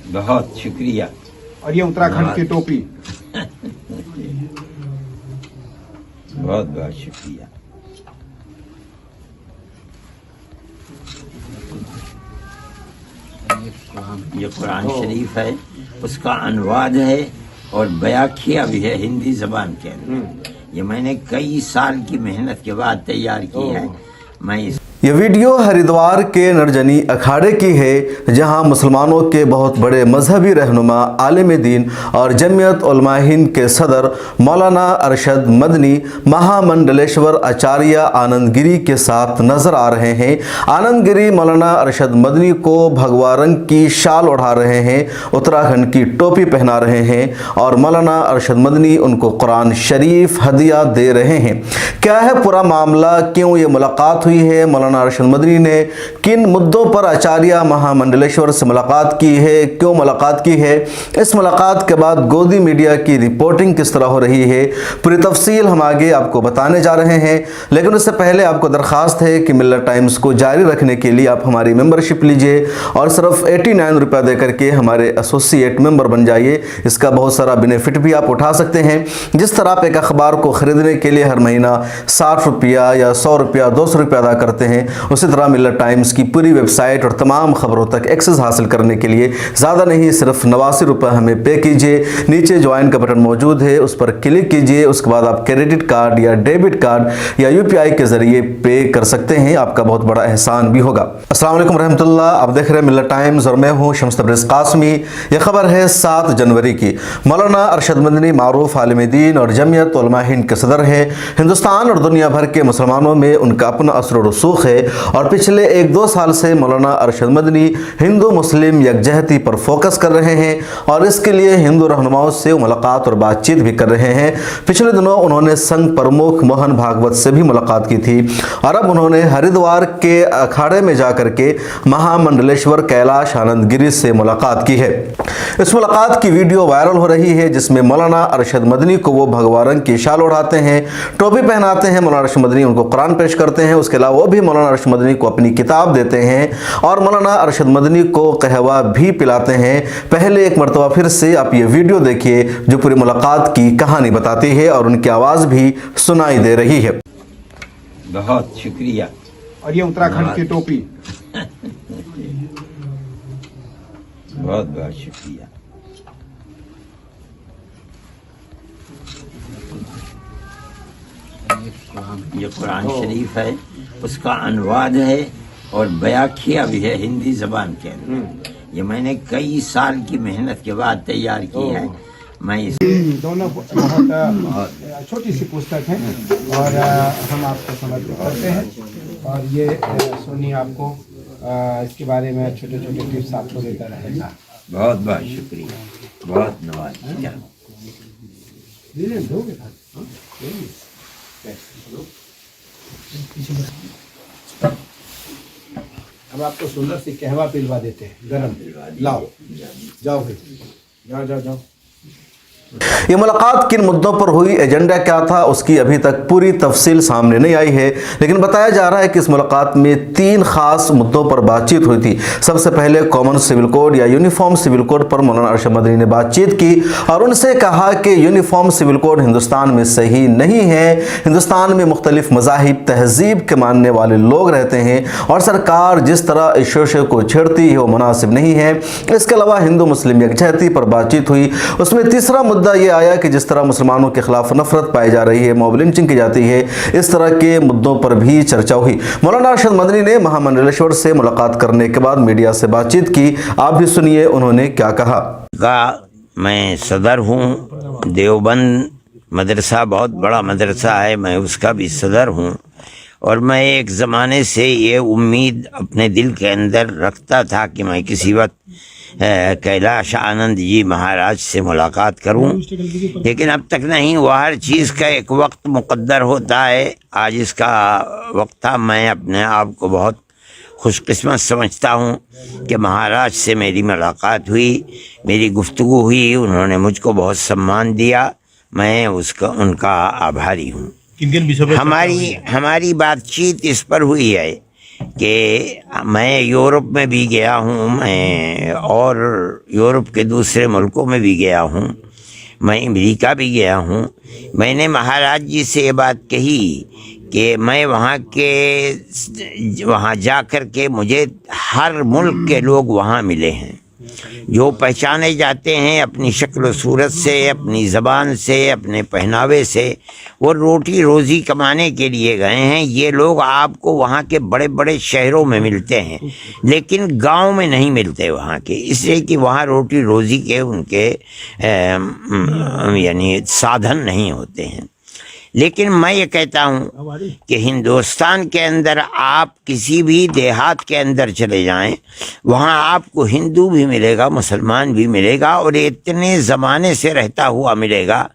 बहुत शुक्रिया। और ये उत्तराखंड की टोपी। बहुत बहुत शुक्रिया। ये कुरान शरीफ है, उसका अनुवाद है और व्याख्या भी है हिंदी जबान के अंदर। ये मैंने कई साल की मेहनत के बाद तैयार की है। मैं ये वीडियो हरिद्वार के नरजनी अखाड़े की है, जहां मुसलमानों के बहुत बड़े मजहबी रहनुमा, आलिम दीन और जमीयत उलमा हिंद के सदर मौलाना अरशद मदनी महामंडलेश्वर आचार्य आनंद गिरी के साथ नजर आ रहे हैं। आनंद गिरी मौलाना अरशद मदनी को भगवा रंग की शाल ओढ़ा रहे हैं, उत्तराखंड की टोपी पहना रहे हैं और मौलाना अरशद मदनी उनको कुरान शरीफ हदिया दे रहे हैं। क्या है पूरा मामला, क्यों ये मुलाकात हुई है, मौलाना अरशद मदनी ने किन मुद्दों पर आचार्य महामंडलेश्वर से मुलाकात की है, क्यों मुलाकात की है, इस मुलाकात के बाद गोदी मीडिया की रिपोर्टिंग किस तरह हो रही है, पूरी तफसील हम आगे आपको बताने जा रहे हैं। लेकिन उससे पहले आपको दरख्वास्त है कि मिल्लत टाइम्स को जारी रखने के लिए आप हमारी मेंबरशिप लीजिए और सिर्फ 89 रुपया दे करके हमारे एसोसिएट मेंबर बन जाइए। इसका बहुत सारा बेनिफिट भी आप उठा सकते हैं। जिस तरह आप एक अखबार को ख़रीदने के लिए हर महीना 60 रुपया या 100 रुपया 200 रुपया अदा करते हैं, उसी तरह मिल्लत टाइम्स की पूरी वेबसाइट और तमाम खबरों तक एक्सेस हासिल करने के लिए ज़्यादा नहीं, सिर्फ 89 रुपये हमें पे कीजिए। नीचे ज्वाइन का बटन मौजूद है, उस पर क्लिक कीजिए। उसके बाद आप क्रेडिट कार्ड या डेबिट कार्ड या UPI के ज़रिए पे कर सकते हैं, आपका बहुत बड़ा एहसान भी होगा। अस्सलाम वालेकुम रहमतुल्लाह, आप देख रहे हैं मिल्लत टाइम्स और मैं हूँ शम्स तबरेज़ कासमी। यह खबर है 7 जनवरी की। मौलाना अरशद मदनी मारूफ आलिम दीन और जमीयत उलमा हिंद के सदर हैं। हिंदुस्तान और दुनिया भर के मुसलमानों में उनका अपना असर और रसूख है और पिछले 1-2 साल से मौलाना अरशद मदनी हिंदू मुस्लिम यकजहती पर फोकस कर रहे हैं और इसके लिए हिंदू रहनुमाओं से मुलाकात और बातचीत भी कर रहे हैं। पिछले दिनों उन्होंने संघ प्रमुख मोहन भागवत से भी मुलाकात की थी और अब उन्होंने हरिद्वार के अखाड़े में जाकर के महामंडलेश्वर कैलाश आनंद गिरी से मुलाकात की है। इस मुलाकात की वीडियो वायरल हो रही है, जिसमें मौलाना अरशद मदनी को वो भगवा रंग की शाल ओढ़ाते हैं, टोपी पहनाते हैं, मौलाना अरशद मदनी उनको कुरान पेश करते हैं। उसके अलावा वो भी मौलाना अरशद मदनी को अपनी किताब देते हैं और मौलाना अरशद मदनी को कहवा भी पिलाते हैं। पहले एक मरतबा फिर से आप ये वीडियो देखिए जो पूरी मुलाकात की कहानी बताती है और उनकी आवाज़ भी सुनाई दे रही है। बहुत शुक्रिया। और ये उत्तराखंड की टोपी। बहुत बहुत शुक्रिया। ये कुरान शरीफ है, उसका अनुवाद है और व्याख्या भी है हिंदी जबान के अंदर। ये मैंने कई साल की मेहनत के बाद तैयार की है। मैं इस दोनों बहुत छोटी सी पुस्तक है और हम आपको समर्पित करते हैं और ये सुनिए, आपको इसके बारे में छोटे छोटे टिप्स आपको देता रहेगा। बहुत बहुत शुक्रिया, बहुत नवाज। हम आपको सुंदर सी कहवा पिलवा देते हैं, गरम। लाओ, जाओ भाई, जाओ जाओ जाओ। ये मुलाकात किन मुद्दों पर हुई, एजेंडा क्या था, उसकी अभी तक पूरी तफसील सामने नहीं आई है, लेकिन बताया जा रहा है कि इस मुलाकात में 3 खास मुद्दों पर बातचीत हुई थी। सबसे पहले कॉमन सिविल कोड या यूनिफॉर्म सिविल कोड पर मौलाना अरशद मदनी ने बातचीत की और उनसे कहा कि यूनिफॉर्म सिविल कोड हिंदुस्तान में सही नहीं है। हिंदुस्तान में मुख्तलिफ मज़ाहिब तहजीब के मानने वाले लोग रहते हैं और सरकार जिस तरह इस शोशे को छेड़ती है वो मुनासिब नहीं है। इसके अलावा हिंदू मुस्लिम यकजहती पर बातचीत हुई। उसमें तीसरा मुद्दा ये आया कि जिस तरह मुसलमानों के खिलाफ नफरत पाई जा रही है, मॉब लिंचिंग की जाती है, इस तरह के मुद्दों पर भी चर्चा हुई। मौलाना अरशद मदनी ने महामंडलेश्वर से मुलाकात करने के बाद मीडिया से बातचीत की, आप भी सुनिए उन्होंने क्या कहा। मैं सदर हूँ, देवबंद मदरसा बहुत बड़ा मदरसा है, मैं उसका भी सदर हूँ और मैं एक ज़माने से ये उम्मीद अपने दिल के अंदर रखता था कि मैं किसी वक्त कैलाश आनंद जी महाराज से मुलाकात करूं, लेकिन अब तक नहीं हुआ। हर चीज़ का एक वक्त मुक़द्दर होता है। आज इसका वक्त था। मैं अपने आप को बहुत खुशकिस्मत समझता हूं कि महाराज से मेरी मुलाकात हुई, मेरी गुफ्तगू हुई, उन्होंने मुझको बहुत सम्मान दिया। मैं उनका आभारी हूं। हमारी बातचीत इस पर हुई है کہ میں یورپ میں بھی گیا ہوں، میں اور یورپ کے دوسرے ملکوں میں بھی گیا ہوں، میں امریکہ بھی گیا ہوں. میں نے مہاراج جی سے یہ بات کہی کہ میں وہاں جا کر کے مجھے ہر ملک کے لوگ وہاں ملے ہیں جو پہچانے جاتے ہیں اپنی شکل و صورت سے، اپنی زبان سے، اپنے پہناوے سے. وہ روٹی روزی کمانے کے لیے گئے ہیں. یہ لوگ آپ کو وہاں کے بڑے بڑے شہروں میں ملتے ہیں لیکن گاؤں میں نہیں ملتے وہاں کے، اس لیے کہ وہاں روٹی روزی کے ان کے یعنی سادھن نہیں ہوتے ہیں. لیکن میں یہ کہتا ہوں کہ ہندوستان کے اندر آپ کسی بھی دیہات کے اندر چلے جائیں، وہاں آپ کو ہندو بھی ملے گا، مسلمان بھی ملے گا، اور اتنے زمانے سے رہتا ہوا ملے گا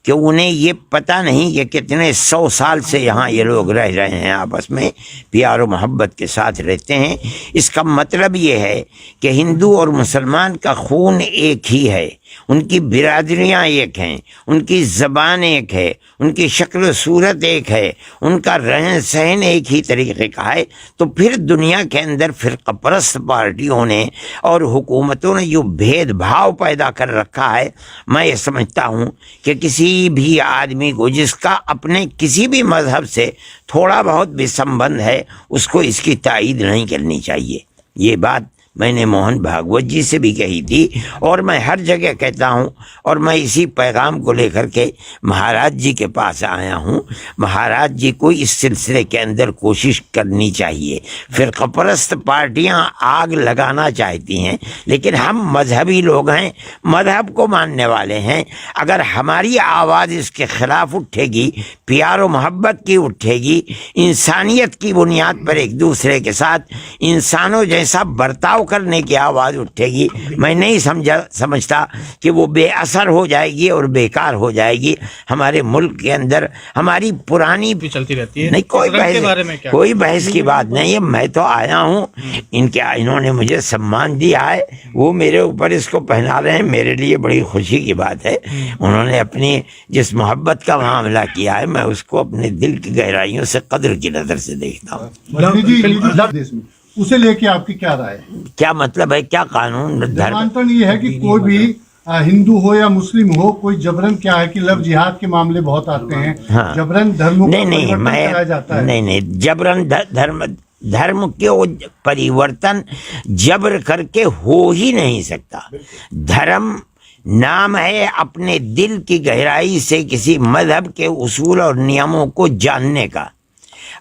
کہ انہیں یہ پتہ نہیں کہ کتنے 100 سال سے یہاں یہ لوگ رہ رہے ہیں، آپس میں پیار و محبت کے ساتھ رہتے ہیں. اس کا مطلب یہ ہے کہ ہندو اور مسلمان کا خون ایک ہی ہے، ان کی برادریاں ایک ہیں، ان کی زبان ایک ہے، ان کی شکل و صورت ایک ہے، ان کا رہن سہن ایک ہی طریقے کا ہے. تو پھر دنیا کے اندر فرقہ پرست پارٹیوں نے اور حکومتوں نے جو بھید بھاؤ پیدا کر رکھا ہے، میں یہ سمجھتا ہوں کہ کسی بھی آدمی کو جس کا اپنے کسی بھی مذہب سے تھوڑا بہت بھی سمبند ہے، اس کو اس کی تائید نہیں کرنی چاہیے. یہ بات میں نے موہن بھاگوت جی سے بھی کہی تھی اور میں ہر جگہ کہتا ہوں، اور میں اسی پیغام کو لے کر کے مہاراج جی کے پاس آیا ہوں. مہاراج جی کو اس سلسلے کے اندر کوشش کرنی چاہیے. فرقہ پرست پارٹیاں آگ لگانا چاہتی ہیں لیکن ہم مذہبی لوگ ہیں، مذہب کو ماننے والے ہیں. اگر ہماری آواز اس کے خلاف اٹھے گی، پیار و محبت کی اٹھے گی، انسانیت کی بنیاد پر ایک دوسرے کے ساتھ انسانوں جیسا برتاؤ کرنے کی آواز اٹھے گی، میں نہیں سمجھتا کہ وہ بے اثر ہو جائے گی اور بیکار ہو جائے گی. ہمارے ملک کے اندر ہماری پرانی چلتی رہتی ہے. نہیں، کوئی بحث کی بات نہیں ہے. میں تو آیا ہوں، انہوں نے مجھے سمان دیا ہے، وہ میرے اوپر اس کو پہنا رہے ہیں، میرے لیے بڑی خوشی کی بات ہے. انہوں نے اپنی جس محبت کا معاملہ کیا ہے، میں اس کو اپنے دل کی گہرائیوں سے قدر کی نظر سے دیکھتا ہوں. اسے لے کے آپ کی کیا رائے ہے؟ کیا مطلب ہے؟ کیا قانون دھرمانترن یہ ہے کہ کوئی بھی ہندو ہو یا مسلم ہو، کوئی جبرن کیا ہے کہ لفظ جہاد کے معاملے بہت آتے ہیں، جبرن دھرموں کا پریورتن کرایا جاتا ہے. نہیں، جبرن دھرم کے پریورتن جبر کر کے ہو ہی نہیں سکتا. دھرم نام ہے اپنے دل کی گہرائی سے کسی مذہب کے اصول اور نیاموں کو جاننے کا.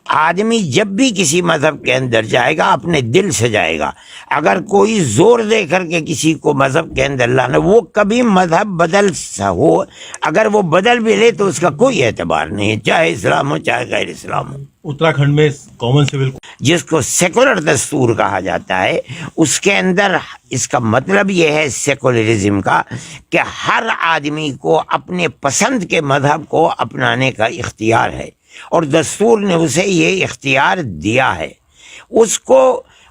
آدمی جب بھی کسی مذہب کے اندر جائے گا اپنے دل سے جائے گا. اگر کوئی زور دے کر کے کسی کو مذہب کے اندر لانا، وہ کبھی مذہب بدل ہو، اگر وہ بدل بھی لے تو اس کا کوئی اعتبار نہیں ہے، چاہے اسلام ہو چاہے غیر اسلام ہو. اتراکھنڈ میں کامن سول جس کو سیکولر دستور کہا جاتا ہے، اس کے اندر اس کا مطلب یہ ہے سیکولرزم کا کہ ہر آدمی کو اپنے پسند کے مذہب کو اپنانے کا اختیار ہے اور دستور نے اسے یہ اختیار دیا ہے. اس کو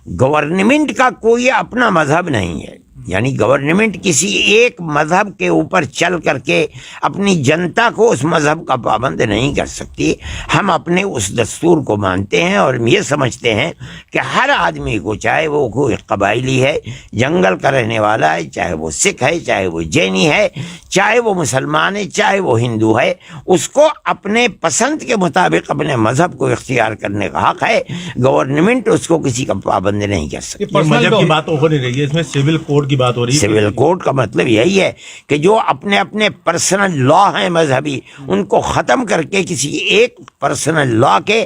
گورنمنٹ کا کوئی اپنا مذہب نہیں ہے، یعنی گورنمنٹ کسی ایک مذہب کے اوپر چل کر کے اپنی جنتا کو اس مذہب کا پابند نہیں کر سکتی. ہم اپنے اس دستور کو مانتے ہیں اور یہ سمجھتے ہیں کہ ہر آدمی کو، چاہے وہ کوئی قبائلی ہے، جنگل کا رہنے والا ہے، چاہے وہ سکھ ہے، چاہے وہ جینی ہے، چاہے وہ مسلمان ہے، چاہے وہ ہندو ہے، اس کو اپنے پسند کے مطابق اپنے مذہب کو اختیار کرنے کا حق ہے. گورنمنٹ اس کو کسی کا پابند نہیں کر سکتی. مذہب کی بات ہو نہیں رہی ہے، اس میں سول کوڈ کی بات ہو رہی ہے. سول کوڈ کا مطلب یہی ہے کہ جو اپنے اپنے پرسنل لا ہیں مذہبی، ان کو ختم کر کے کسی ایک پرسنل لا کے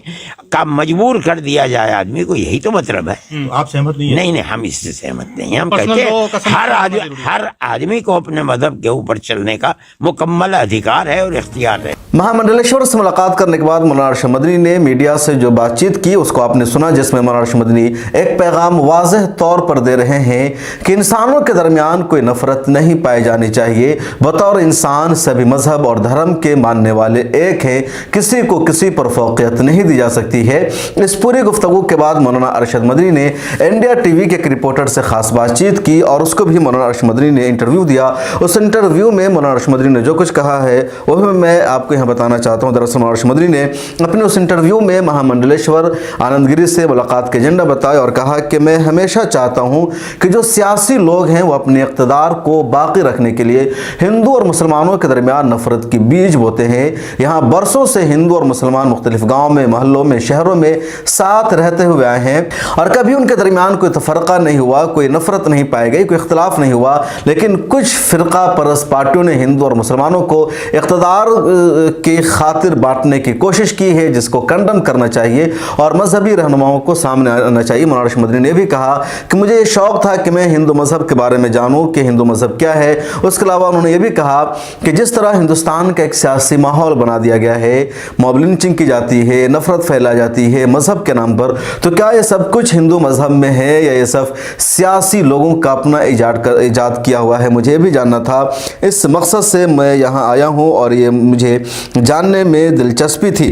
کا مجبور کر دیا جائے آدمی کو. یہی تو مطلب ہے. آپ سہمت نہیں ہیں؟ نہیں، ہم اس سے سہمت نہیں ہیں. ہم کہتے ہیں ہر آدمی کو اپنے مذہب کے اوپر چلنے کا مکمل ادھیکار ہے اور اختیار ہے. مہامنڈلیشور سے ملاقات کرنے کے بعد مولانا ارشد مدنی نے میڈیا سے جو بات چیت کی اس کو آپ نے سنا، جس میں مولانا ارشد مدنی ایک پیغام واضح طور پر دے رہے ہیں کہ انسانوں मुसलमानों के दरमियान कोई नफरत नहीं पाई जानी चाहिए। बतौर इंसान सभी मजहब और धर्म के मानने वाले एक हैं, किसी को किसी पर फौकियत नहीं दी जा सकती है। इस पूरी गुफ्तगू के बाद मौलाना अरशद मदनी ने इंडिया टीवी के एक रिपोर्टर से खास बातचीत की और उसको भी मौलाना अरशद मदनी ने इंटरव्यू दिया। उस इंटरव्यू में मौलाना अरशद मदनी ने जो कुछ कहा है वो भी मैं आपको यहाँ बताना चाहता हूँ। दरअसल मौलाना अरशद मदनी ने अपने उस इंटरव्यू में महामंडलेश्वर आनंदगिरी से मुलाकात के एजेंडा बताया और कहा कि मैं हमेशा चाहता हूँ कि जो सियासी लोग हैं वो अपने इक़्तिदार को बाकी रखने के लिए हिंदू और मुसलमानों के दरमियान नफरत की बीज बोते हैं। यहाँ बरसों से हिंदू और मुसलमान मुख्तलिफ गाँव में, मोहल्लों में, शहरों में साथ रहते हुए आए हैं और कभी उनके दरमियान कोई तफरका नहीं हुआ, कोई नफरत नहीं पाई गई, कोई इख्तलाफ नहीं हुआ। लेकिन कुछ फ़िरका परस्त पार्टियों ने हिंदू और मुसलमानों को इक़्तिदार की खातिर बांटने की कोशिश की है, जिसको कंडम करना चाहिए और मजहबी रहनुमाओं को सामने आना चाहिए। मौलाना अरशद मदनी ने भी कहा कि मुझे ये शौक़ था कि मैं हिंदू मज़हब के बारे में जानूं कि हिंदू मज़हब क्या है। उसके अलावा उन्होंने ये भी कहा कि जिस तरह हिंदुस्तान का एक सियासी माहौल बना दिया गया है, मॉब लिंचिंग की जाती है, नफरत फैलाई जाती है मज़हब के नाम पर, तो क्या ये सब कुछ हिंदू मज़हब में है या ये सब सियासी लोगों का अपना ईजाद किया हुआ है? मुझे भी जानना था। इस मकसद से मैं यहाँ आया हूँ और ये मुझे जानने में दिलचस्पी थी।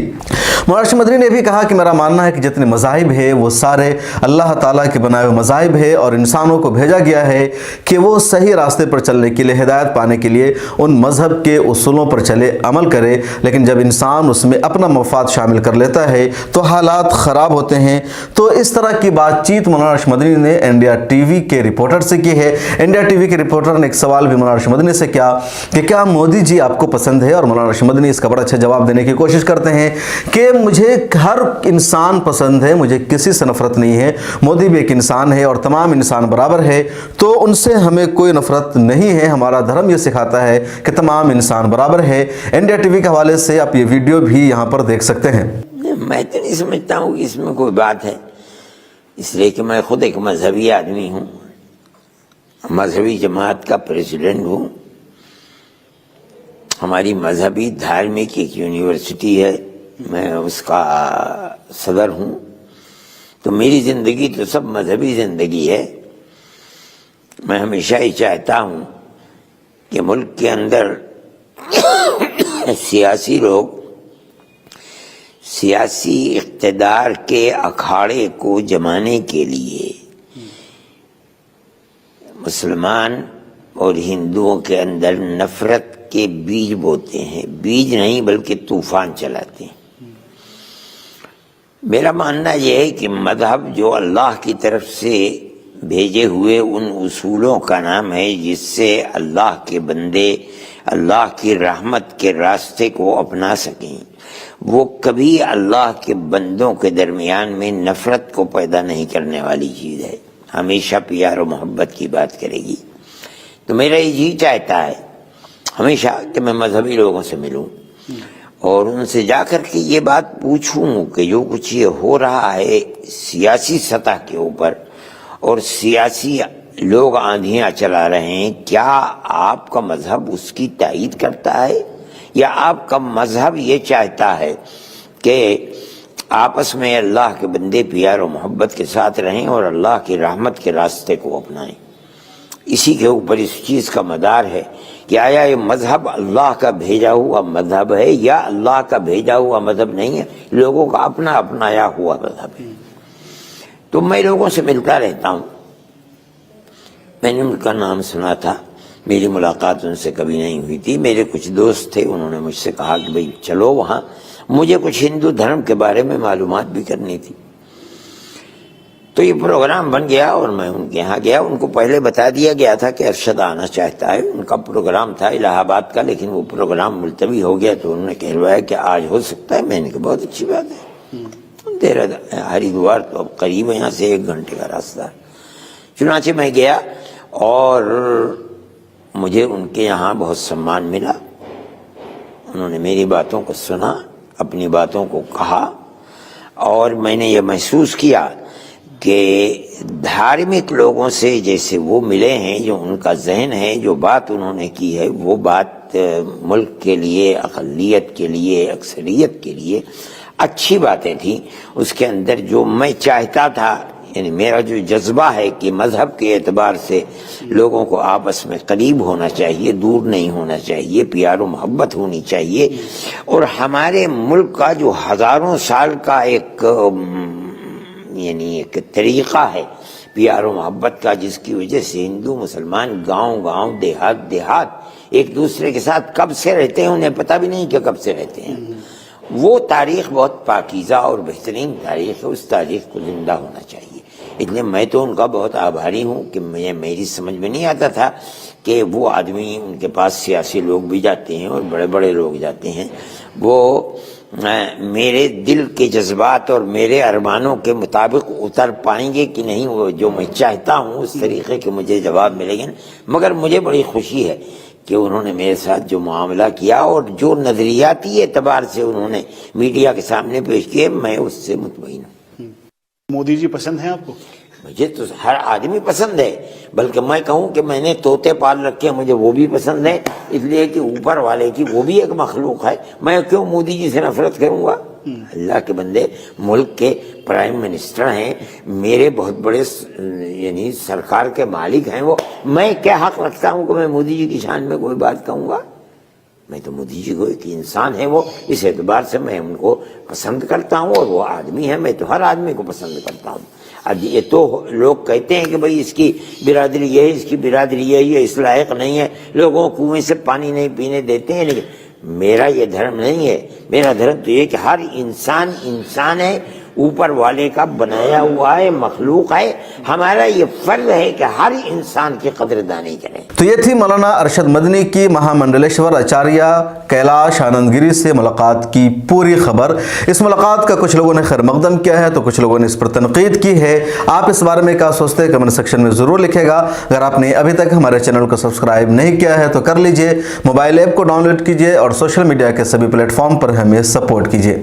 मौलाना अरशद मदनी ने भी कहा कि मेरा मानना है कि जितने मज़ाहिब है वो सारे अल्लाह ताला के बनाए हुए मज़ाहिब है और इंसानों को भेजा गया है कि वो सही रास्ते पर चलने के लिए, हिदायत पाने के लिए उन मज़हब के उसूलों पर चले, अमल करे। लेकिन जब इंसान उसमें अपना मफाद शामिल कर लेता है तो हालात ख़राब होते हैं। तो इस तरह की बातचीत मौलाना अरशद मदनी ने इंडिया टीवी के रिपोर्टर से की है। इंडिया टीवी के रिपोर्टर ने एक सवाल भी मौलाना अरशद मदनी से किया कि क्या मोदी जी आपको पसंद है, और मौलाना अरशद मदनी इसका बड़ा अच्छा जवाब देने की कोशिश करते हैं कि मुझे हर इंसान पसंद है, मुझे किसी से नफरत नहीं है। मोदी भी एक इंसान है और तमाम इंसान बराबर है, तो उनसे हमें कोई नफरत नहीं है। हमारा धर्म ये सिखाता है कि तमाम इंसान बराबर है। इंडिया टीवी के हवाले से आप ये वीडियो भी यहाँ पर देख सकते हैं। मैं तो नहीं समझता हूँ कि इसमें कोई बात है, इसलिए कि मैं खुद एक मजहबी आदमी हूँ, मजहबी जमात का प्रेसिडेंट हूँ। हमारी मजहबी धार्मिक एक यूनिवर्सिटी है, मैं उसका सदर हूँ। तो मेरी ज़िंदगी तो सब मजहबी ज़िंदगी है। मैं हमेशा ही चाहता हूँ कि मुल्क के अंदर सियासी लोग सियासी इक़्तिदार के अखाड़े को जमाने के लिए मुसलमान और हिंदुओं के अंदर नफरत के बीज बोते हैं। बीज नहीं बल्कि तूफान चलाते हैं। मेरा मानना यह है कि मज़हब जो अल्लाह की तरफ से भेजे हुए उन उसूलों का नाम है जिससे अल्लाह के बंदे अल्लाह की रहमत के रास्ते को अपना सकें, वो कभी अल्लाह के बंदों के दरमियान में नफरत को पैदा नहीं करने वाली चीज़ है। हमेशा प्यार और मोहब्बत की बात करेगी। तो मेरा ये जी चाहता है हमेशा कि मैं मजहबी लोगों से मिलूं और उनसे जाकर के ये बात पूछूं कि जो कुछ ये हो रहा है सियासी सतह के ऊपर और सियासी लोग आंधियां चला रहे हैं, क्या आपका मजहब उसकी तायीद करता है या आपका मजहब ये चाहता है कि आपस में अल्लाह के बंदे प्यार और मोहब्बत के साथ रहें और अल्लाह की रहमत के रास्ते को अपनाएं? इसी के ऊपर इस चीज़ का मदार है कि आया ये मजहब अल्लाह का भेजा हुआ मजहब है या अल्लाह का भेजा हुआ मजहब नहीं है, लोगों का अपना अपनाया हुआ मजहब है। तो मैं लोगों से मिलता रहता हूँ। मैंने उनका नाम सुना था, मेरी मुलाकात उनसे कभी नहीं हुई थी। मेरे कुछ दोस्त थे, उन्होंने मुझसे कहा कि भाई चलो वहाँ, मुझे कुछ हिंदू धर्म के बारे में मालूमात भी करनी थी। तो ये प्रोग्राम बन गया और मैं उनके यहाँ गया। उनको पहले बता दिया गया था कि अरशद आना चाहता है। उनका प्रोग्राम था इलाहाबाद का, लेकिन वो प्रोग्राम मुलतवी हो गया। तो उन्होंने कहलवाया कि आज हो सकता है। मैंने कहा बहुत अच्छी बात है। तेरा हरिद्वार तो अब करीब है, यहाँ से 1 घंटे का रास्ता है। चुनाचे मैं गया और मुझे उनके यहाँ बहुत सम्मान मिला। उन्होंने मेरी बातों को सुना, अपनी बातों को कहा और मैंने ये महसूस किया कि धार्मिक लोगों से जैसे वो मिले हैं, जो उनका जहन है, जो बात उन्होंने की है वो बात मुल्क के लिए, अक़लियत के लिए, अक्सरियत के लिए अच्छी बातें थी। उसके अंदर जो मैं चाहता था یعنی میرا جو جذبہ ہے کہ مذہب کے اعتبار سے لوگوں کو آپس میں قریب ہونا چاہیے، دور نہیں ہونا چاہیے، پیار و محبت ہونی چاہیے، اور ہمارے ملک کا جو ہزاروں سال کا ایک یعنی ایک طریقہ ہے پیار و محبت کا، جس کی وجہ سے ہندو مسلمان گاؤں گاؤں دیہات دیہات ایک دوسرے کے ساتھ کب سے رہتے ہیں، انہیں پتہ بھی نہیں کہ کب سے رہتے ہیں، وہ تاریخ بہت پاکیزہ اور بہترین تاریخ ہے، اس تاریخ کو زندہ ہونا چاہیے۔ اس لیے میں تو ان کا بہت آبھاری ہوں کہ میری سمجھ میں نہیں آتا تھا کہ وہ آدمی، ان کے پاس سیاسی لوگ بھی جاتے ہیں اور بڑے بڑے لوگ جاتے ہیں، وہ میرے دل کے جذبات اور میرے ارمانوں کے مطابق اتر پائیں گے کہ نہیں، وہ جو میں چاہتا ہوں اس طریقے کے مجھے جواب ملے گا۔ مگر مجھے بڑی خوشی ہے کہ انہوں نے میرے ساتھ جو معاملہ کیا اور جو نظریاتی اعتبار سے انہوں نے میڈیا کے سامنے پیش کیے، میں اس سے مطمئن ہوں۔ مودی جی پسند ہیں آپ کو؟ مجھے تو ہر آدمی پسند ہے، بلکہ میں کہوں کہ میں نے طوطے پال رکھے ہیں، مجھے وہ بھی پسند ہے، اس لیے کہ اوپر والے کی وہ بھی ایک مخلوق ہے، میں کیوں مودی جی سے نفرت کروں گا؟ اللہ کے بندے ملک کے پرائم منسٹر ہیں، میرے بہت بڑے یعنی سرکار کے مالک ہیں وہ، میں کیا حق رکھتا ہوں کہ میں مودی جی کی شان میں کوئی بات کہوں گا؟ میں تو مودی جی کو ایک انسان ہے وہ، اس اعتبار سے میں ان کو پسند کرتا ہوں، اور وہ آدمی ہے، میں تو ہر آدمی کو پسند کرتا ہوں۔ اب یہ تو لوگ کہتے ہیں کہ بھئی اس کی برادری یہ ہے، اس کی برادری یہ اس لائق نہیں ہے، لوگوں کنویں سے پانی نہیں پینے دیتے ہیں، لیکن میرا یہ دھرم نہیں ہے، میرا دھرم تو یہ کہ ہر انسان انسان ہے، اوپر والے کا بنایا ہوا ہے، مخلوق ہے، ہمارا یہ فرض ہے کہ ہر انسان کی قدردانی کریں۔ تو یہ تھی مولانا ارشد مدنی کی مہا منڈلیشور آچاریہ کیلاش آنند گری سے ملاقات کی پوری خبر۔ اس ملاقات کا کچھ لوگوں نے خیر مقدم کیا ہے تو کچھ لوگوں نے اس پر تنقید کی ہے۔ آپ اس بارے میں کیا سوچتے ہیں کمنٹ سیکشن میں ضرور لکھے گا۔ اگر آپ نے ابھی تک ہمارے چینل کو سبسکرائب نہیں کیا ہے تو کر لیجئے، موبائل ایپ کو ڈاؤن لوڈ کیجئے اور سوشل میڈیا کے سبھی پلیٹ فارم پر ہمیں سپورٹ کیجئے۔